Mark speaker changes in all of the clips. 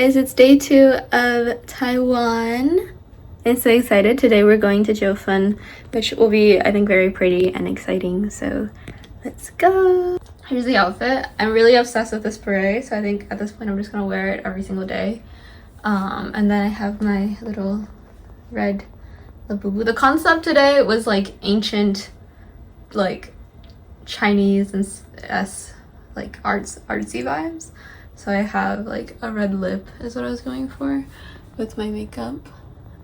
Speaker 1: guys, it's day 2 of Taiwan. I'm so excited. Today we're going to jiufen, which will be, I think, very pretty and exciting. So let's go. Here's the outfit. I'm really obsessed with this beret, so I think at this point I'm just gonna wear it every single day. And then I have my little red labubu. The concept today was like ancient, like Chinese and like artsy vibes. So I have like a red lip is what I was going for with my makeup,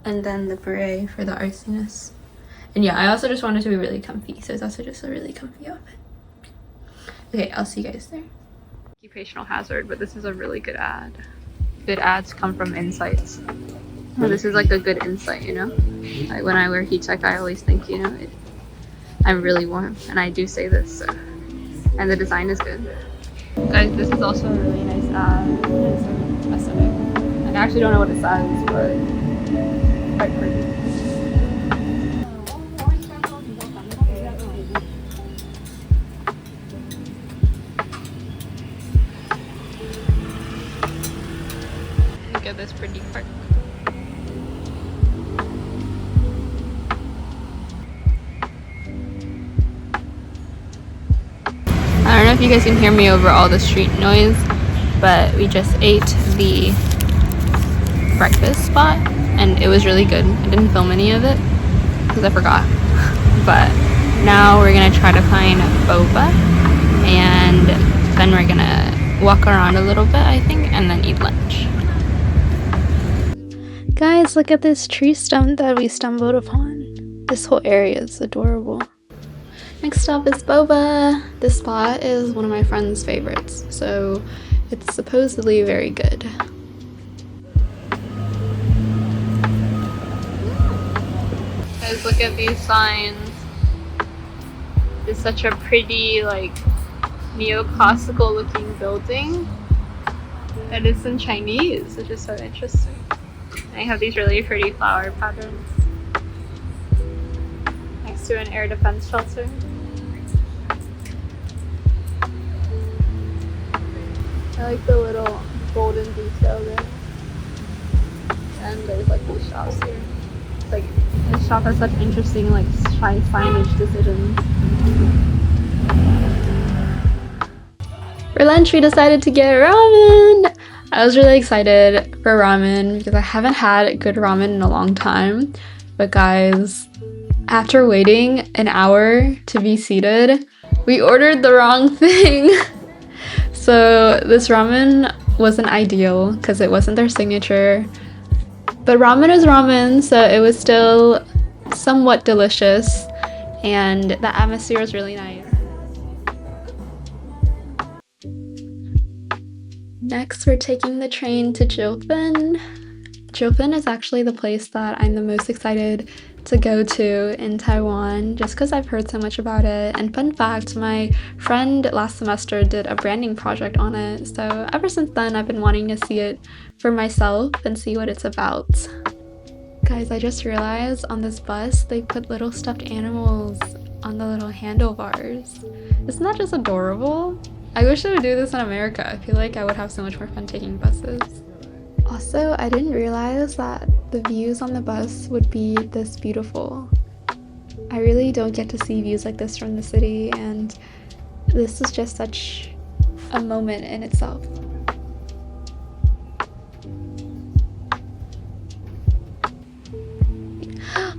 Speaker 1: and then the beret for the artsiness. And yeah, I also just wanted to be really comfy, so it's also just a really comfy outfit. Okay, I'll see you guys there. Occupational hazard, but this is a really good ad. Good ads come from insights. So this is like a good insight, you know? Like when I wear heat tech, I always think, you know, I'm really warm, and I do say this. So. And the design is good. Guys, this is also a really nice ad. It's aesthetic. Like, I actually don't know what it says, but quite pretty. Look at this pretty park. I don't know if you guys can hear me over all the street noise, but we just ate the breakfast spot and it was really good. I didn't film any of it because I forgot. But now we're gonna try to find boba, and then we're gonna walk around a little bit, I think, and then eat lunch. Guys, look at this tree stump that we stumbled upon. This whole area is adorable. Next stop is boba. This spot is one of my friend's favorites, so it's supposedly very good. Guys, look at these signs. It's such a pretty, like, neoclassical looking building. And it's in Chinese, which is so interesting. I have these really pretty flower patterns next to an air defense shelter. I like the little golden detail there. And there's like these shops here. It's like this shop has such interesting like signage decisions. For lunch we decided to get ramen. I was really excited for ramen because I haven't had good ramen in a long time. But guys, after waiting an hour to be seated, we ordered the wrong thing. So this ramen wasn't ideal because it wasn't their signature. But ramen is ramen, so it was still somewhat delicious. And the atmosphere was really nice. Next, we're taking the train to jiufen. Jiufen is actually the place that I'm the most excited to go to in Taiwan, just because I've heard so much about it. And fun fact, my friend last semester did a branding project on it, so ever since then I've been wanting to see it for myself and see what it's about. Guys, I just realized on this bus they put little stuffed animals on the little handlebars. Isn't that just adorable? I wish they would do this in America. I feel like I would have so much more fun taking buses. Also, I didn't realize that the views on the bus would be this beautiful. I really don't get to see views like this from the city, and this is just such a moment in itself.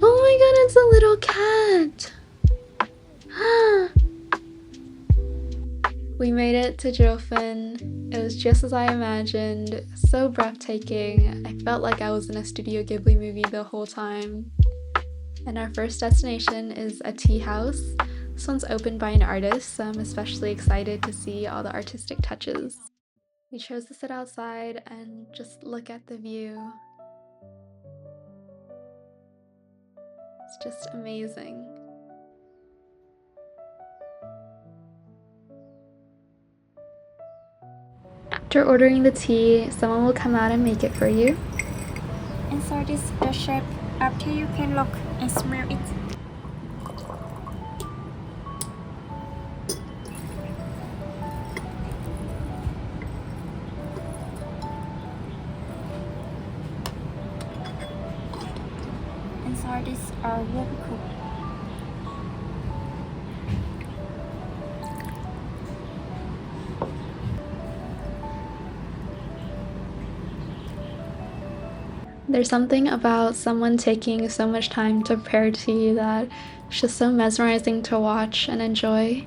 Speaker 1: Oh my god, it's a little cat! We made it to jiufen. It was just as I imagined, so breathtaking. I felt like I was in a Studio Ghibli movie the whole time. And our first destination is a tea house. This one's opened by an artist, so I'm especially excited to see all the artistic touches. We chose to sit outside and just look at the view. It's just amazing. After ordering the tea, someone will come out and make it for you.
Speaker 2: And so this is the shape. After you can look and smell it. artists are very cool.
Speaker 1: There's something about someone taking so much time to prepare tea that it's just so mesmerizing to watch and enjoy.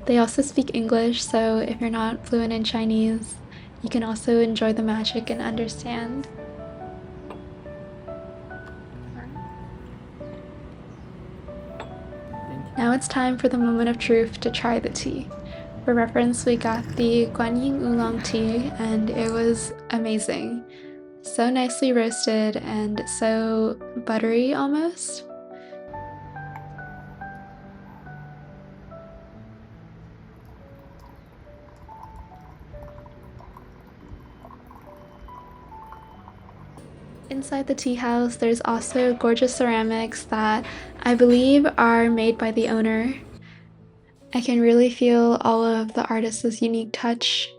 Speaker 1: They also speak English, so if you're not fluent in Chinese, you can also enjoy the magic and understand. Now it's time for the moment of truth to try the tea. For reference, we got the Guanyin Oolong tea, and it was amazing. So nicely roasted and so buttery almost. Inside the tea house, there's also gorgeous ceramics that I believe are made by the owner. I can really feel all of the artist's unique touch,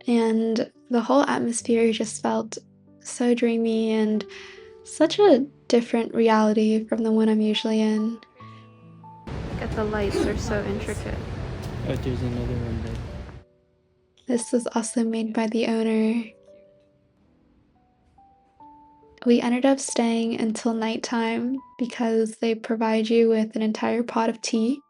Speaker 1: and the whole atmosphere just felt so dreamy and such a different reality from the one I'm usually in. Look at the lights, they're so intricate.
Speaker 3: Oh, there's another one there.
Speaker 1: This was also made by the owner. We ended up staying until nighttime because they provide you with an entire pot of tea.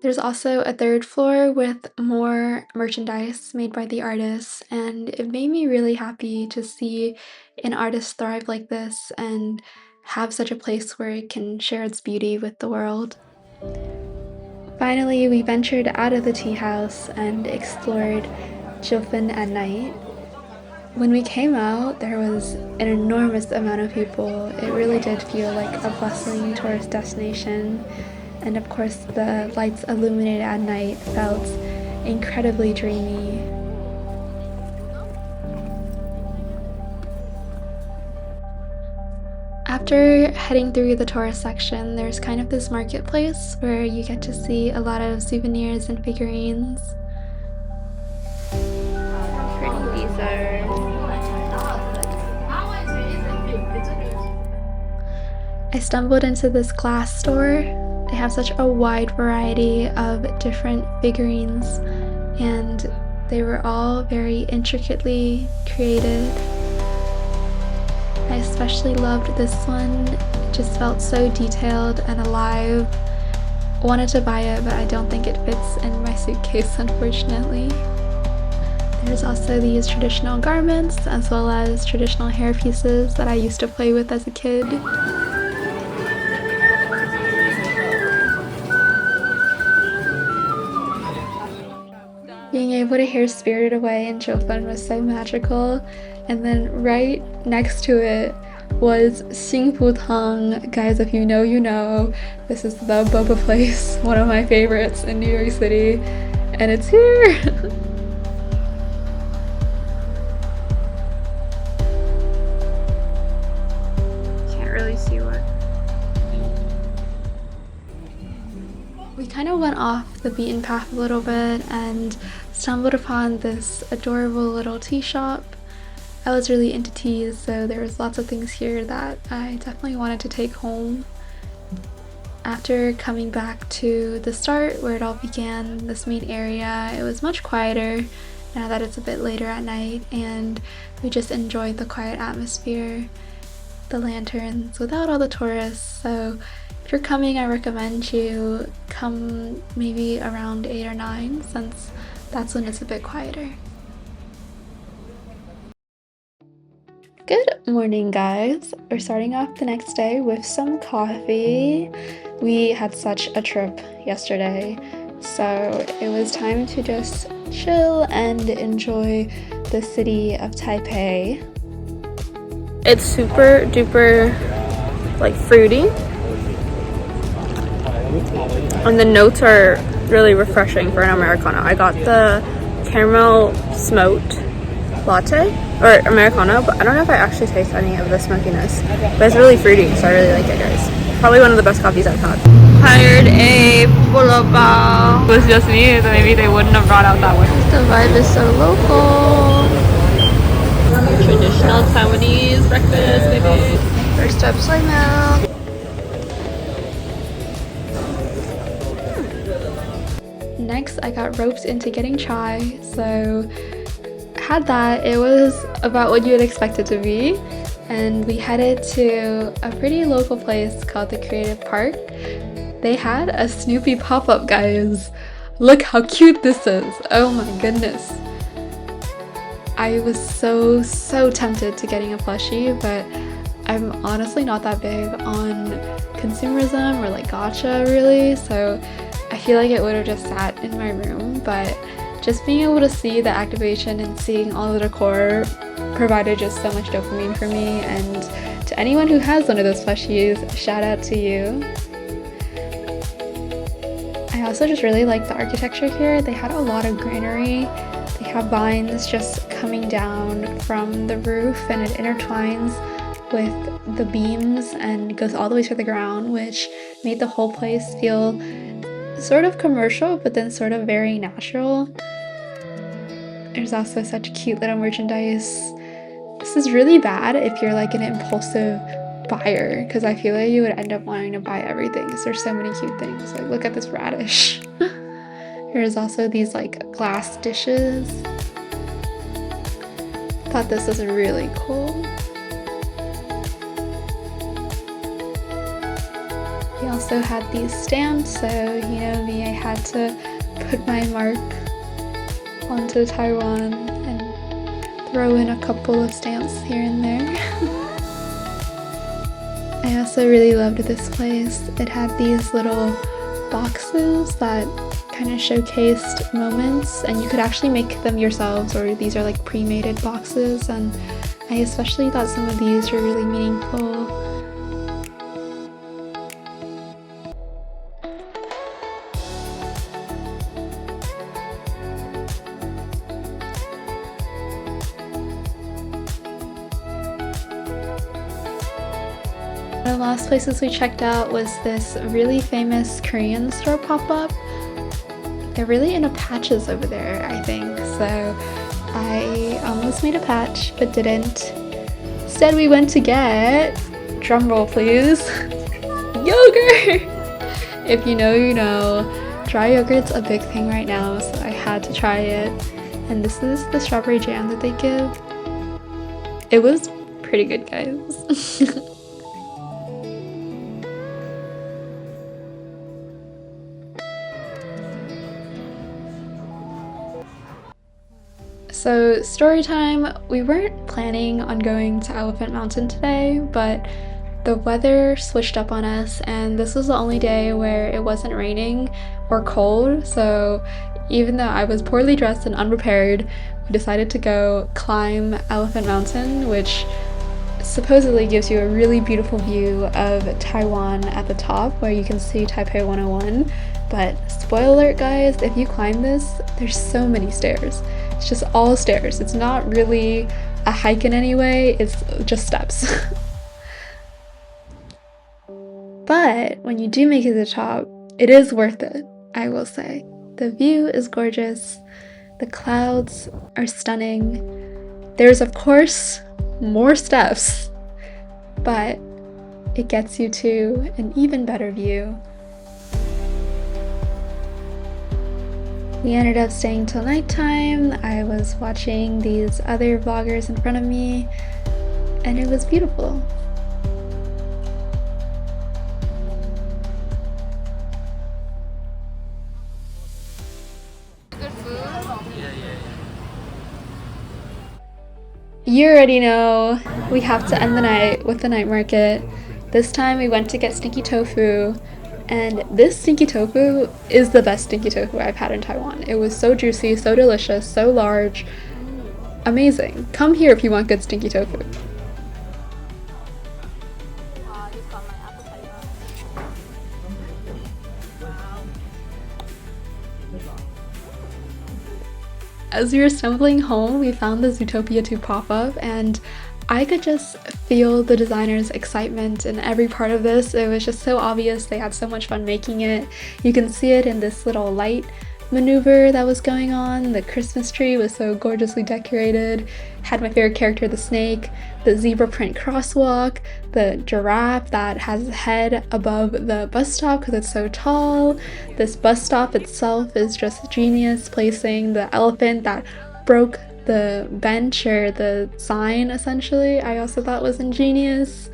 Speaker 1: There's also a third floor with more merchandise made by the artists, and it made me really happy to see an artist thrive like this and have such a place where it can share its beauty with the world. Finally, we ventured out of the tea house and explored jiufen at night. When we came out, there was an enormous amount of people. It really did feel like a bustling tourist destination. And of course, the lights illuminated at night felt incredibly dreamy. After heading through the tourist section, there's kind of this marketplace where you get to see a lot of souvenirs and figurines. How pretty these are. I stumbled into this glass store. They have such a wide variety of different figurines, and they were all very intricately created. I especially loved this one. It just felt so detailed and alive. I wanted to buy it, but I don't think it fits in my suitcase, unfortunately. There's also these traditional garments, as well as traditional hair pieces that I used to play with as a kid. Being able to hear Spirited Away in jiufen was so magical, and then right next to it was Tang. Guys, if you know, you know. This is the boba place, one of my favorites in New York City, and it's here! Can't really see what. We kind of went off the beaten path a little bit and stumbled upon this adorable little tea shop. I was really into teas, so there was lots of things here that I definitely wanted to take home. After coming back to the start where it all began, this main area, it was much quieter now that it's a bit later at night, and we just enjoyed the quiet atmosphere, the lanterns, without all the tourists. So if you're coming, I recommend you come maybe around 8 or 9, since that's when it's a bit quieter. Good morning, guys. We're starting off the next day with some coffee. We had such a trip yesterday, so it was time to just chill and enjoy the city of Taipei. It's super duper like fruity, and the notes are really refreshing for an Americano. I got the caramel smoked latte or Americano, but I don't know if I actually taste any of the smokiness, but it's really fruity, so I really like it, guys. Probably one of the best coffees I've had. Hired a pulo bao. If it was just me, then maybe they wouldn't have brought out that one. The vibe is so local. Traditional Taiwanese breakfast, maybe. First up, soy milk. Next, I got roped into getting chai, so had that. It was about what you would expect it to be, and we headed to a pretty local place called the Creative Park. They had a Snoopy pop-up, guys. Look how cute this is. Oh my goodness. I was so tempted to getting a plushie, but I'm honestly not that big on consumerism or like gacha really, so I feel like it would have just sat in my room, but just being able to see the activation and seeing all the decor provided just so much dopamine for me, and to anyone who has one of those plushies, shout out to you. I also just really like the architecture here. They had a lot of greenery. They have vines just coming down from the roof, and it intertwines with the beams and goes all the way to the ground, which made the whole place feel sort of commercial, but then sort of very natural. There's also such cute little merchandise. This is really bad if you're like an impulsive buyer, because I feel like you would end up wanting to buy everything because there's so many cute things. Like, look at this radish. There's also these like glass dishes. Thought this was really cool. We also had these stamps, so you know me, I had to put my mark onto Taiwan and throw in a couple of stamps here and there. I also really loved this place. It had these little boxes that kind of showcased moments, and you could actually make them yourselves, or these are like pre-mated boxes, and I especially thought some of these were really meaningful. The last places we checked out was this really famous Korean store pop-up. They're really into patches over there, I think, so I almost made a patch but didn't. Instead we went to get, drumroll please, yogurt! If you know, you know. Dry yogurt's a big thing right now, so I had to try it. And this is the strawberry jam that they give. It was pretty good, guys. So story time, we weren't planning on going to Elephant Mountain today, but the weather switched up on us, and this was the only day where it wasn't raining or cold, so even though I was poorly dressed and unprepared, we decided to go climb Elephant Mountain, which supposedly gives you a really beautiful view of Taiwan at the top, where you can see Taipei 101. But spoiler alert, guys, if you climb this, there's so many stairs. It's just all stairs. It's not really a hike in any way, it's just steps. But when you do make it to the top, it is worth it, I will say. The view is gorgeous. The clouds are stunning. There's, of course, more steps, but it gets you to an even better view. We ended up staying till nighttime. I was watching these other vloggers in front of me, and it was beautiful. You already know, we have to end the night with the night market. This time we went to get stinky tofu, and this stinky tofu is the best stinky tofu I've had in Taiwan. It was so juicy, so delicious, so large. Amazing. Come here if you want good stinky tofu. As we were stumbling home, we found the Zootopia 2 pop-up, and I could just feel the designer's excitement in every part of this. It was just so obvious. They had so much fun making it. You can see it in this little light maneuver that was going on. The Christmas tree was so gorgeously decorated. Had my favorite character, the snake, the zebra print crosswalk, the giraffe that has its head above the bus stop because it's so tall. This bus stop itself is just genius, placing the elephant that broke the bench or the sign essentially. I also thought was ingenious.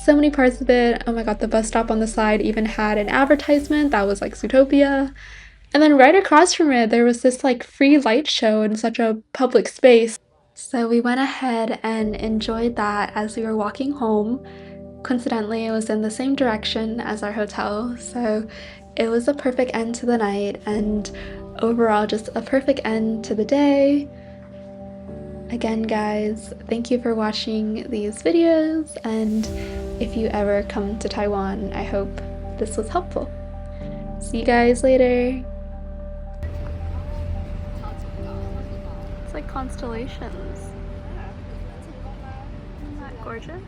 Speaker 1: So many parts of it. Oh my god, the bus stop on the side even had an advertisement that was like Zootopia. And then right across from it, there was this like free light show in such a public space. So we went ahead and enjoyed that as we were walking home. Coincidentally, it was in the same direction as our hotel, so it was a perfect end to the night and overall just a perfect end to the day. Again, guys, thank you for watching these videos, and if you ever come to Taiwan, I hope this was helpful. See you guys later! It's like constellations. Isn't that gorgeous?